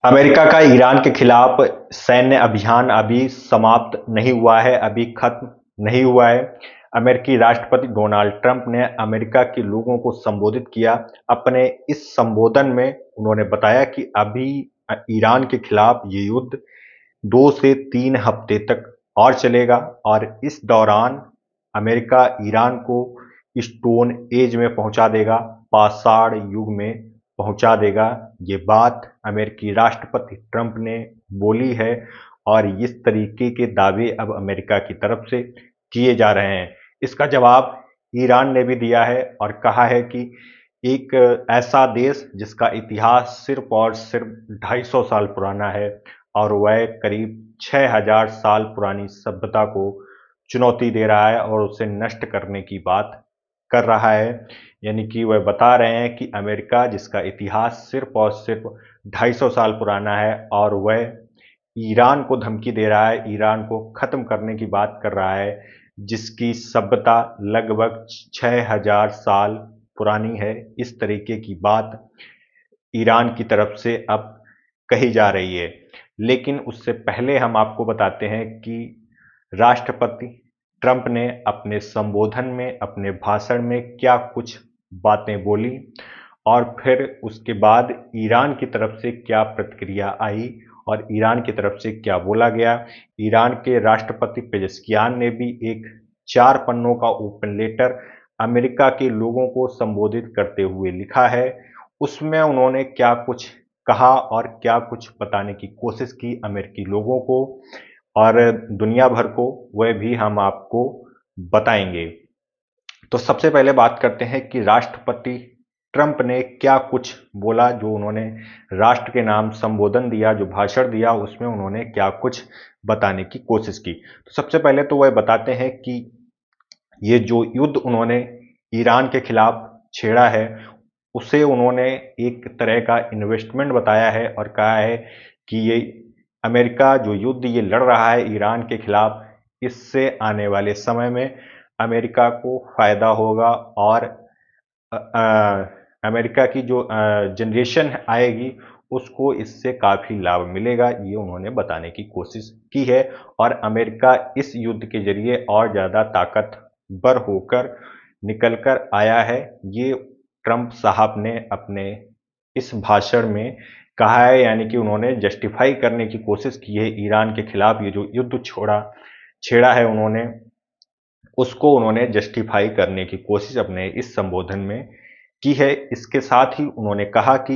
America का Iran के खिलाफ सैन्य अभियान अभी समाप्त नहीं हुआ है, अभी खत्म नहीं हुआ है। अमेरिकी राष्ट्रपति डोनाल्ड ट्रंप ने अमेरिका के लोगों को संबोधित किया। अपने इस संबोधन में उन्होंने बताया कि अभी ईरान के खिलाफ ये युद्ध 2 से 3 हफ्ते तक और चलेगा और इस दौरान अमेरिका ईरान को स्टोन एज में पहुंचा देगा, पाषाण युग में पहुंचा देगा। ये बात अमेरिकी राष्ट्रपति ट्रंप ने बोली है और इस तरीके के दावे अब अमेरिका की तरफ से किए जा रहे हैं। इसका जवाब ईरान ने भी दिया है और कहा है कि एक ऐसा देश जिसका इतिहास सिर्फ और सिर्फ 250 साल पुराना है और वह करीब 6000 साल पुरानी सभ्यता को चुनौती दे रहा है और उसे नष्ट करने की बात कर रहा है। यानी कि वह बता रहे हैं कि अमेरिका जिसका इतिहास सिर्फ और सिर्फ 250 साल पुराना है और वह ईरान को धमकी दे रहा है, ईरान को खत्म करने की बात कर रहा है, जिसकी सभ्यता लगभग 6000 साल पुरानी है। इस तरीके की बात ईरान की तरफ से अब कही जा रही है। लेकिन उससे पहले हम आपको बताते हैं कि राष्ट्रपति ट्रंप ने अपने संबोधन में, अपने भाषण में क्या कुछ बातें बोली और फिर उसके बाद ईरान की तरफ से क्या प्रतिक्रिया आई और ईरान की तरफ से क्या बोला गया। ईरान के राष्ट्रपति पेजेस्कियान ने भी एक 4 पन्नों का ओपन लेटर अमेरिका के लोगों को संबोधित करते हुए लिखा है। उसमें उन्होंने क्या कुछ कहा और क्या कुछ बताने की कोशिश की अमेरिकी लोगों को और दुनिया भर को, वह भी हम आपको बताएंगे। तो सबसे पहले बात करते हैं कि राष्ट्रपति ट्रंप ने क्या कुछ बोला। जो उन्होंने राष्ट्र के नाम संबोधन दिया, जो भाषण दिया, उसमें उन्होंने क्या कुछ बताने की कोशिश की। तो सबसे पहले तो वह बताते हैं कि ये जो युद्ध उन्होंने ईरान के खिलाफ छेड़ा है उसे उन्होंने एक तरह का इन्वेस्टमेंट बताया है और कहा है कि ये अमेरिका जो युद्ध ये लड़ रहा है ईरान के खिलाफ, इससे आने वाले समय में अमेरिका को फायदा होगा और अमेरिका की जो जनरेशन आएगी उसको इससे काफ़ी लाभ मिलेगा, ये उन्होंने बताने की कोशिश की है। और अमेरिका इस युद्ध के जरिए और ज़्यादा ताकतवर होकर निकल कर आया है, ये ट्रंप साहब ने अपने इस भाषण में कहा है। यानी कि उन्होंने जस्टिफाई करने की कोशिश की है ईरान के खिलाफ ये जो युद्ध छेड़ा है उन्होंने, उसको उन्होंने जस्टिफाई करने की कोशिश अपने इस संबोधन में की है। इसके साथ ही उन्होंने कहा कि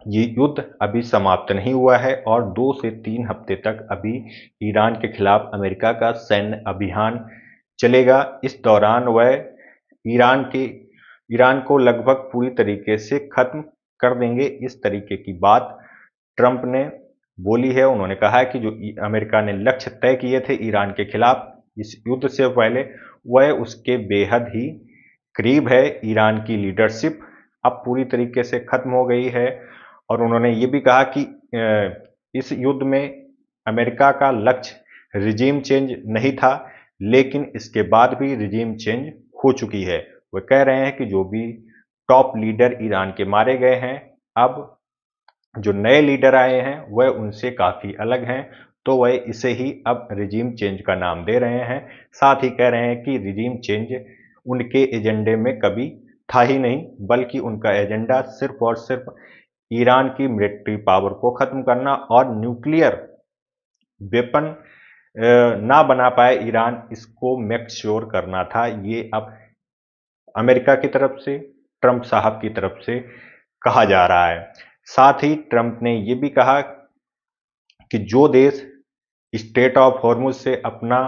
ये युद्ध अभी समाप्त नहीं हुआ है और 2 से 3 हफ्ते तक अभी ईरान के खिलाफ अमेरिका का सैन्य अभियान चलेगा। इस दौरान वह ईरान के ईरान को लगभग पूरी तरीके से खत्म कर देंगे, इस तरीके की बात ट्रंप ने बोली है। उन्होंने कहा है कि जो अमेरिका ने लक्ष्य तय किए थे ईरान के खिलाफ इस युद्ध से पहले, वह उसके बेहद ही करीब है। ईरान की लीडरशिप अब पूरी तरीके से खत्म हो गई है और उन्होंने ये भी कहा कि इस युद्ध में अमेरिका का लक्ष्य रिजीम चेंज नहीं था, लेकिन इसके बाद भी रिजीम चेंज हो चुकी है। वे कह रहे हैं कि जो भी टॉप लीडर ईरान के मारे गए हैं, अब जो नए लीडर आए हैं वह उनसे काफ़ी अलग हैं, तो वह इसे ही अब रिजीम चेंज का नाम दे रहे हैं। साथ ही कह रहे हैं कि रिजीम चेंज उनके एजेंडे में कभी था ही नहीं, बल्कि उनका एजेंडा सिर्फ और सिर्फ ईरान की मिलिट्री पावर को ख़त्म करना और न्यूक्लियर वेपन ना बना पाए ईरान, इसको मेक श्योर करना था। ये अब अमेरिका की तरफ से, ट्रंप साहब की तरफ से कहा जा रहा है। साथ ही ट्रंप ने ये भी कहा कि जो देश स्ट्रेट ऑफ हॉर्मुज से अपना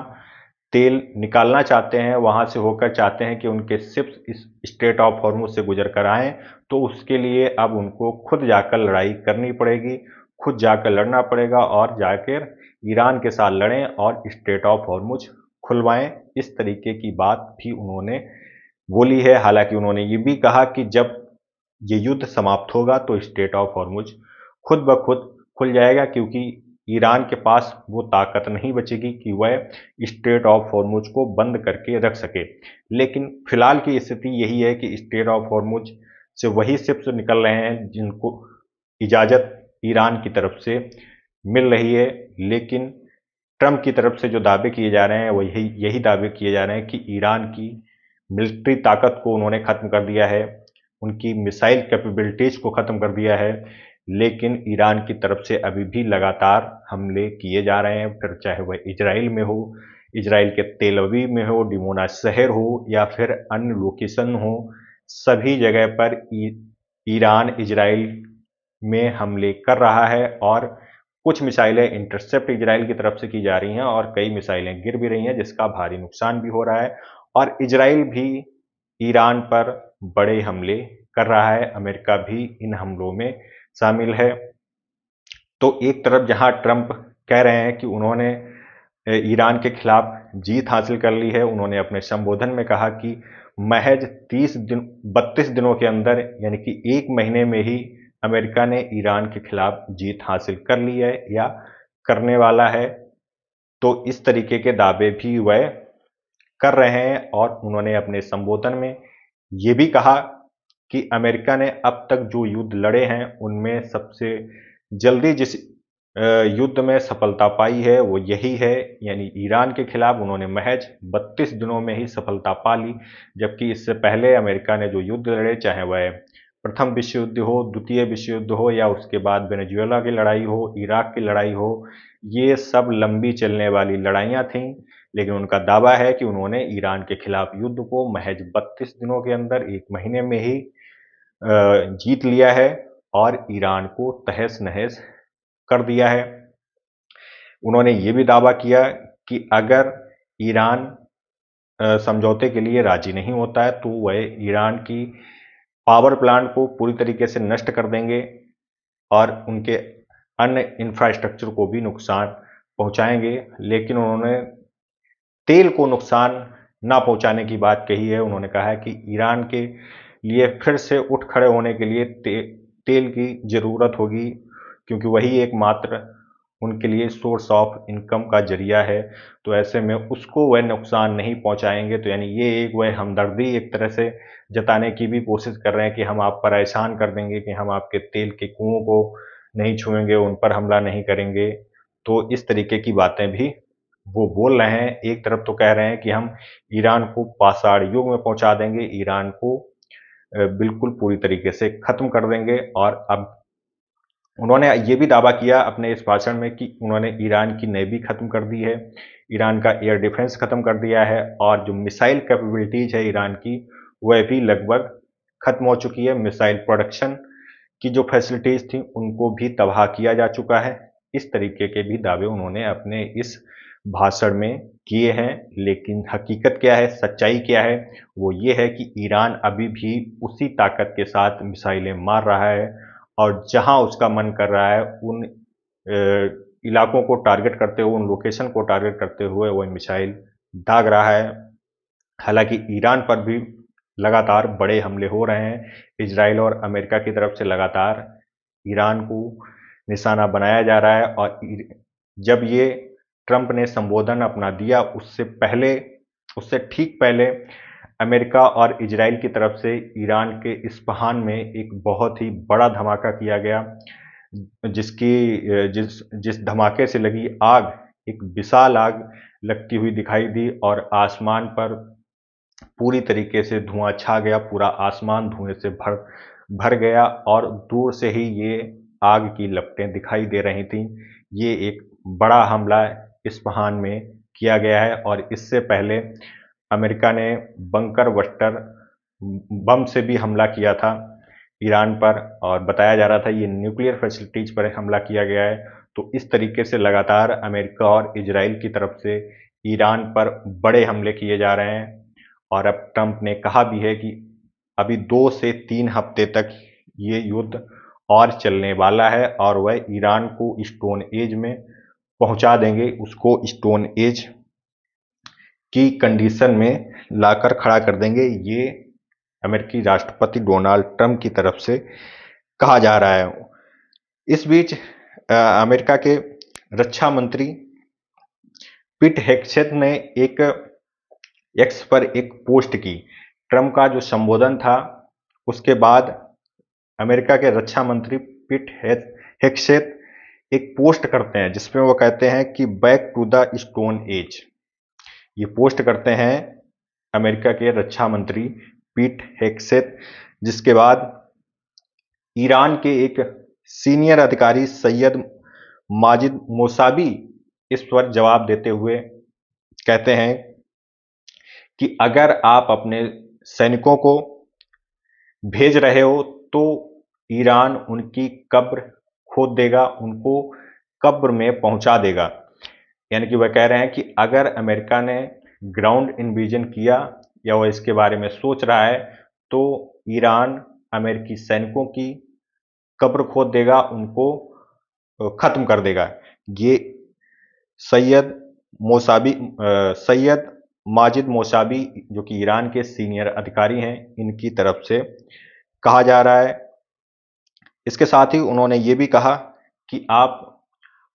तेल निकालना चाहते हैं, वहाँ से होकर चाहते हैं कि उनके शिप्स इस स्ट्रेट ऑफ हॉर्मुज से गुजर कर आएँ, तो उसके लिए अब उनको खुद जाकर लड़ाई करनी पड़ेगी, खुद जाकर लड़ना पड़ेगा और जाकर ईरान के साथ लड़ें और स्ट्रेट ऑफ हॉर्मुज खुलवाएं। इस तरीके की बात भी उन्होंने बोली है। हालांकि उन्होंने ये भी कहा कि जब ये युद्ध समाप्त होगा तो स्ट्रेट ऑफ हॉर्मुज खुद ब खुद खुल जाएगा, क्योंकि ईरान के पास वो ताकत नहीं बचेगी कि वह स्ट्रेट ऑफ हॉर्मुज को बंद करके रख सके। लेकिन फिलहाल की स्थिति यही है कि स्ट्रेट ऑफ हॉर्मुज से वही शिप्स निकल रहे हैं जिनको इजाज़त ईरान की तरफ से मिल रही है। लेकिन ट्रंप की तरफ से जो दावे किए जा रहे हैं वो यही दावे किए जा रहे हैं कि ईरान की मिलिट्री ताकत को उन्होंने खत्म कर दिया है, उनकी मिसाइल कैपेबिलिटीज को खत्म कर दिया है। लेकिन ईरान की तरफ से अभी भी लगातार हमले किए जा रहे हैं, फिर चाहे वह इजराइल में हो, इजराइल के तेल अवीव में हो, डिमोना शहर हो या फिर अन्य लोकेशन हो, सभी जगह पर ईरान इजराइल में हमले कर रहा है। और कुछ मिसाइलें इंटरसेप्ट इजराइल की तरफ से की जा रही हैं और कई मिसाइलें गिर भी रही हैं, जिसका भारी नुकसान भी हो रहा है। और इजराइल भी ईरान पर बड़े हमले कर रहा है, अमेरिका भी इन हमलों में शामिल है। तो एक तरफ जहां ट्रंप कह रहे हैं कि उन्होंने ईरान के खिलाफ जीत हासिल कर ली है, उन्होंने अपने संबोधन में कहा कि महज 32 दिनों के अंदर यानी कि एक महीने में ही अमेरिका ने ईरान के खिलाफ जीत हासिल कर ली है या करने वाला है। तो इस तरीके के दावे भी वह कर रहे हैं और उन्होंने अपने संबोधन में ये भी कहा कि अमेरिका ने अब तक जो युद्ध लड़े हैं उनमें सबसे जल्दी जिस युद्ध में सफलता पाई है वो यही है, यानी ईरान के खिलाफ उन्होंने महज 32 दिनों में ही सफलता पा ली। जबकि इससे पहले अमेरिका ने जो युद्ध लड़े, चाहे वह प्रथम विश्व युद्ध हो, द्वितीय विश्व युद्ध हो या उसके बाद वेनेजुएला की लड़ाई हो, इराक की लड़ाई हो, ये सब लंबी चलने वाली लड़ाइयाँ थीं। लेकिन उनका दावा है कि उन्होंने ईरान के खिलाफ युद्ध को महज 32 दिनों के अंदर, एक महीने में ही जीत लिया है और ईरान को तहस नहस कर दिया है। उन्होंने ये भी दावा किया कि अगर ईरान समझौते के लिए राजी नहीं होता है तो वह ईरान की पावर प्लांट को पूरी तरीके से नष्ट कर देंगे और उनके अन्य इंफ्रास्ट्रक्चर को भी नुकसान पहुंचाएंगे। लेकिन उन्होंने तेल को नुकसान ना पहुंचाने की बात कही है। उन्होंने कहा है कि ईरान के लिए फिर से उठ खड़े होने के लिए तेल की ज़रूरत होगी, क्योंकि वही एकमात्र उनके लिए सोर्स ऑफ इनकम का जरिया है। तो ऐसे में उसको वह नुकसान नहीं पहुंचाएंगे। तो यानी ये एक वह हमदर्दी एक तरह से जताने की भी कोशिश कर रहे हैं कि हम आप पर एहसान कर देंगे, कि हम आपके तेल के कुओं को नहीं छुएंगे, उन पर हमला नहीं करेंगे। तो इस तरीके की बातें भी वो बोल रहे हैं। एक तरफ तो कह रहे हैं कि हम ईरान को पाषाण युग में पहुंचा देंगे, ईरान को बिल्कुल पूरी तरीके से खत्म कर देंगे। और अब उन्होंने ये भी दावा किया अपने इस भाषण में कि उन्होंने ईरान की नेवी खत्म कर दी है, ईरान का एयर डिफेंस खत्म कर दिया है और जो मिसाइल कैपेबिलिटीज है ईरान की वह भी लगभग खत्म हो चुकी है। मिसाइल प्रोडक्शन की जो फैसिलिटीज थी उनको भी तबाह किया जा चुका है। इस तरीके के भी दावे उन्होंने अपने इस भाषण में किए हैं। लेकिन हकीकत क्या है, सच्चाई क्या है, वो ये है कि ईरान अभी भी उसी ताकत के साथ मिसाइलें मार रहा है और जहां उसका मन कर रहा है उन इलाकों को टारगेट करते हुए, उन लोकेशन को टारगेट करते हुए वह मिसाइल दाग रहा है। हालांकि ईरान पर भी लगातार बड़े हमले हो रहे हैं। इजराइल और अमेरिका की तरफ से लगातार ईरान को निशाना बनाया जा रहा है। और जब ये ट्रंप ने संबोधन अपना दिया उससे ठीक पहले अमेरिका और इजराइल की तरफ से ईरान के इस्फहान में एक बहुत ही बड़ा धमाका किया गया, जिस धमाके से लगी आग एक विशाल आग लगती हुई दिखाई दी और आसमान पर पूरी तरीके से धुआं छा गया, पूरा आसमान धुएं से भर गया और दूर से ही ये आग की लपटें दिखाई दे रही थीं। ये एक बड़ा हमला इस्फहान में किया गया है और इससे पहले अमेरिका ने बंकर बस्टर बम से भी हमला किया था ईरान पर और बताया जा रहा था ये न्यूक्लियर फैसिलिटीज पर हमला किया गया है। तो इस तरीके से लगातार अमेरिका और इजराइल की तरफ से ईरान पर बड़े हमले किए जा रहे हैं। और अब ट्रंप ने कहा भी है कि अभी 2 से 3 हफ्ते तक ये युद्ध और चलने वाला है और वह ईरान को स्टोन एज में पहुंचा देंगे, उसको स्टोन एज की कंडीशन में लाकर खड़ा कर देंगे। ये अमेरिकी राष्ट्रपति डोनाल्ड ट्रंप की तरफ से कहा जा रहा है। इस बीच अमेरिका के रक्षा मंत्री पिट हेगसेथ ने एक एक्स पर एक पोस्ट की। ट्रंप का जो संबोधन था उसके बाद अमेरिका के रक्षा मंत्री पिट हेक्सेथ एक पोस्ट करते हैं जिसमें वो कहते हैं कि back to the stone age. ये पोस्ट करते हैं अमेरिका के रक्षा मंत्री पीट हेक्सेथ, जिसके बाद ईरान के एक सीनियर अधिकारी सैयद माजिद मोसाबी इस पर जवाब देते हुए कहते हैं कि अगर आप अपने सैनिकों को भेज रहे हो तो ईरान उनकी कब्र खोद देगा, उनको कब्र में पहुंचा देगा। यानी कि वह कह रहे हैं कि अगर अमेरिका ने ग्राउंड इन्वेजन किया या वह इसके बारे में सोच रहा है तो ईरान अमेरिकी सैनिकों की कब्र खोद देगा, उनको खत्म कर देगा। ये सैयद सैयद माजिद मोसाबी जो कि ईरान के सीनियर अधिकारी हैं, इनकी तरफ से कहा जा रहा है। इसके साथ ही उन्होंने ये भी कहा कि आप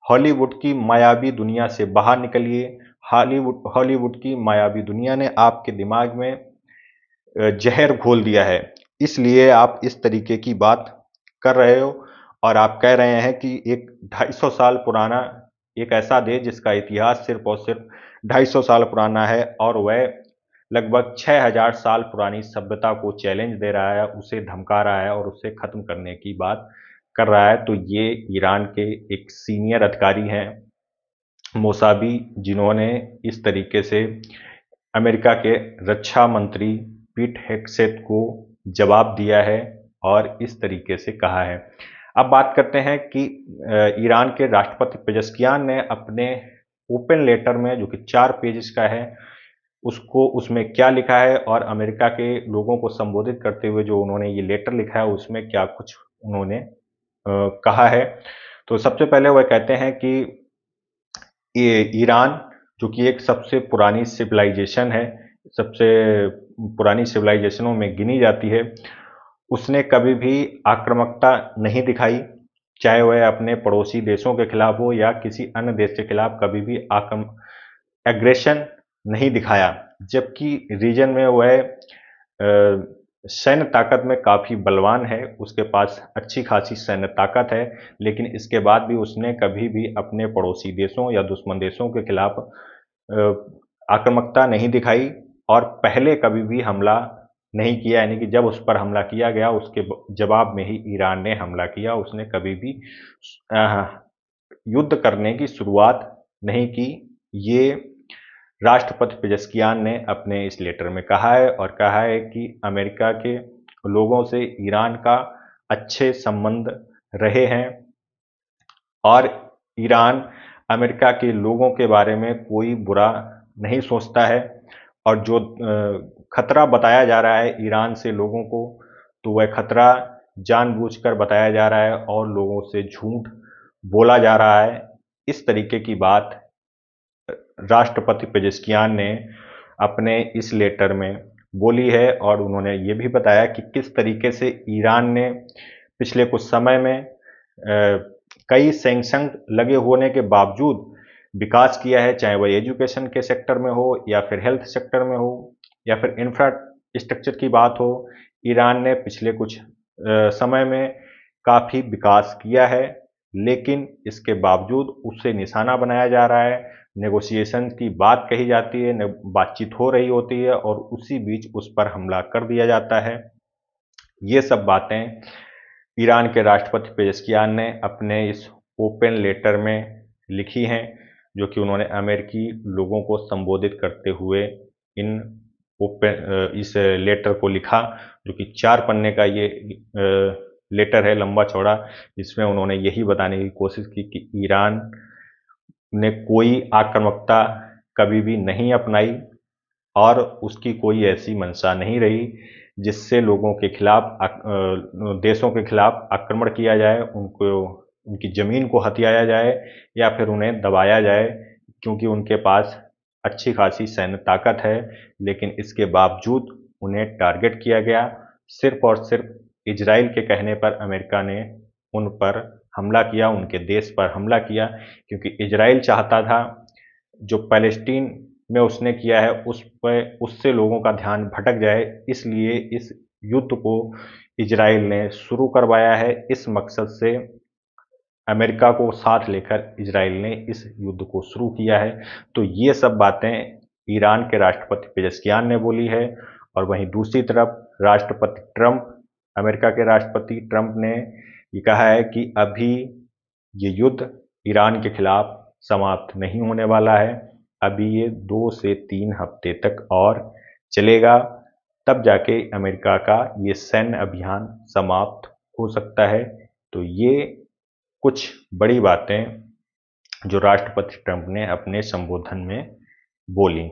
हॉलीवुड की मायावी दुनिया से बाहर निकलिए। हॉलीवुड की मायावी दुनिया ने आपके दिमाग में जहर घोल दिया है, इसलिए आप इस तरीके की बात कर रहे हो और आप कह रहे हैं कि एक 250 साल पुराना एक ऐसा देश जिसका इतिहास सिर्फ और सिर्फ 250 साल पुराना है और वह लगभग 6000 साल पुरानी सभ्यता को चैलेंज दे रहा है, उसे धमका रहा है और उसे खत्म करने की बात कर रहा है। तो ये ईरान के एक सीनियर अधिकारी हैं मोसाबी, जिन्होंने इस तरीके से अमेरिका के रक्षा मंत्री पीट हेगसेथ को जवाब दिया है और इस तरीके से कहा है। अब बात करते हैं कि ईरान के राष्ट्रपति पेजेस्कियान ने अपने ओपन लेटर में, जो कि 4 पेजेस का है, उसमें क्या लिखा है और अमेरिका के लोगों को संबोधित करते हुए जो उन्होंने ये लेटर लिखा है उसमें क्या कुछ उन्होंने कहा है। तो सबसे पहले वह कहते हैं कि ईरान जो कि एक सबसे पुरानी सिविलाइजेशन है, सबसे पुरानी सिविलाइजेशनों में गिनी जाती है, उसने कभी भी आक्रामकता नहीं दिखाई, चाहे वह अपने पड़ोसी देशों के खिलाफ हो या किसी अन्य देश के खिलाफ कभी भी एग्रेशन नहीं दिखाया। जबकि रीजन में वह सैन्य ताकत में काफ़ी बलवान है, उसके पास अच्छी खासी सैन्य ताकत है, लेकिन इसके बाद भी उसने कभी भी अपने पड़ोसी देशों या दुश्मन देशों के खिलाफ आक्रामकता नहीं दिखाई और पहले कभी भी हमला नहीं किया। यानी कि जब उस पर हमला किया गया उसके जवाब में ही ईरान ने हमला किया, उसने कभी भी युद्ध करने की शुरुआत नहीं की। ये राष्ट्रपति पेजेस्कियान ने अपने इस लेटर में कहा है और कहा है कि अमेरिका के लोगों से ईरान का अच्छे संबंध रहे हैं और ईरान अमेरिका के लोगों के बारे में कोई बुरा नहीं सोचता है और जो खतरा बताया जा रहा है ईरान से लोगों को, तो वह खतरा जानबूझकर बताया जा रहा है और लोगों से झूठ बोला जा रहा है। इस तरीके की बात राष्ट्रपति पेजेस्कियान ने अपने इस लेटर में बोली है और उन्होंने ये भी बताया कि किस तरीके से ईरान ने पिछले कुछ समय में कई सैंक्शन लगे होने के बावजूद विकास किया है, चाहे वह एजुकेशन के सेक्टर में हो या फिर हेल्थ सेक्टर में हो या फिर इंफ्रास्ट्रक्चर की बात हो। ईरान ने पिछले कुछ समय में काफ़ी विकास किया है, लेकिन इसके बावजूद उसे निशाना बनाया जा रहा है, नेगोशिएशन की बात कही जाती है, बातचीत हो रही होती है और उसी बीच उस पर हमला कर दिया जाता है। ये सब बातें ईरान के राष्ट्रपति पेजेस्कियान ने अपने इस ओपन लेटर में लिखी हैं, जो कि उन्होंने अमेरिकी लोगों को संबोधित करते हुए इस लेटर को लिखा, जो कि 4 पन्ने का ये लेटर है, लंबा चौड़ा, जिसमें उन्होंने यही बताने की कोशिश की कि ईरान ने कोई आक्रामकता कभी भी नहीं अपनाई और उसकी कोई ऐसी मंशा नहीं रही जिससे लोगों के खिलाफ देशों के खिलाफ आक्रमण किया जाए, उनकी ज़मीन को हथियाया जाए या फिर उन्हें दबाया जाए, क्योंकि उनके पास अच्छी खासी सैन्य ताकत है। लेकिन इसके बावजूद उन्हें टारगेट किया गया। सिर्फ और सिर्फ इजराइल के कहने पर अमेरिका ने उन पर हमला किया, उनके देश पर हमला किया, क्योंकि इजराइल चाहता था जो पैलेस्टीन में उसने किया है उस पर उससे लोगों का ध्यान भटक जाए, इसलिए इस युद्ध को इजराइल ने शुरू करवाया है। इस मकसद से अमेरिका को साथ लेकर इजराइल ने इस युद्ध को शुरू किया है। तो ये सब बातें ईरान के राष्ट्रपति पेजेस्कियान ने बोली है। और वहीं दूसरी तरफ राष्ट्रपति ट्रंप, अमेरिका के राष्ट्रपति ट्रंप ने ये कहा है कि अभी ये युद्ध ईरान के खिलाफ समाप्त नहीं होने वाला है, अभी ये 2 से 3 हफ्ते तक और चलेगा, तब जाके अमेरिका का ये सैन्य अभियान समाप्त हो सकता है। तो ये कुछ बड़ी बातें जो राष्ट्रपति ट्रंप ने अपने संबोधन में बोली।